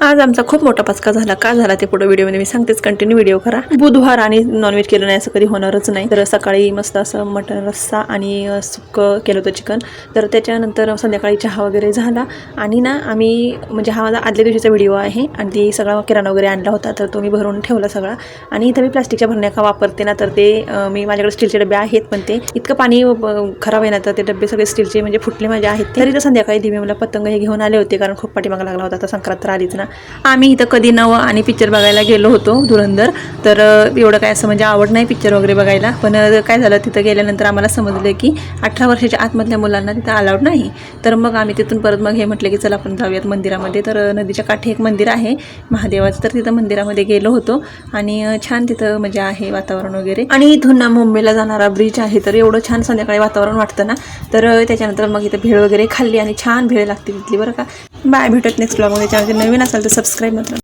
आज आमचा खूप मोठा पचका झाला. का झाला ते पुढे व्हिडिओमध्ये मी सांगतेच, कंटिन्यू व्हिडिओ करा. बुधवार आणि नॉनव्हेज केलं नाही असं कधी होणारच नाही. तर सकाळी मस्त असं मटण रस्सा आणि सुक्कं केलं होतं चिकन. तर त्याच्यानंतर संध्याकाळी चहा वगैरे झाला आणि ना आम्ही म्हणजे हा माझा आदल्या दिवशीचा व्हिडिओ आहे आणि ती सगळा किराणा वगैरे आणला होता तर तो मी भरून ठेवला सगळा. आणि इथं मी प्लास्टिकच्या भरण्या का वापरते ना, तर ते मी माझ्याकडे स्टीलचे डबे आहेत पण ते इतकं पाणी खराब आहे ना, तर ते डबे सगळे स्टीलचे म्हणजे फुटले माझे आहेत. तरी तर संध्याकाळी दिवे मला पतंग हे घेऊन आले होते, कारण खूप पाठीमागा लागला होता. आता संक्रांत तर आलीच ना. आम्ही इथं कधी नवं आणि पिक्चर बघायला गेलो होतो धुरंधर. तर एवढं काय असं म्हणजे आवड नाही पिक्चर वगैरे बघायला, पण काय झालं तिथं गेल्यानंतर आम्हाला समजलं की 18 वर्षाच्या आतमधल्या मुलांना तिथं अलाउड नाही. तर मग आम्ही तिथून परत मग हे म्हटलं की चला आपण जाऊयात मंदिरामध्ये. तर नदीच्या काठी एक मंदिर आहे महादेवाचं, तर तिथं मंदिरामध्ये गेलो होतो आणि छान तिथं म्हणजे आहे वातावरण वगैरे. आणि इथून ना मुंबईला जाणारा ब्रिज आहे, तर एवढं छान संध्याकाळी वातावरण वाटतं ना. तर त्याच्यानंतर मग इथं भेळ वगैरे खाल्ली आणि छान भेळ लागते तिथली बरं का. बाय, भेटत नेक्स्ट ब्लॉगमध्ये. त्याच्यामध्ये नवीन असाल तर सबस्क्राईब मात्र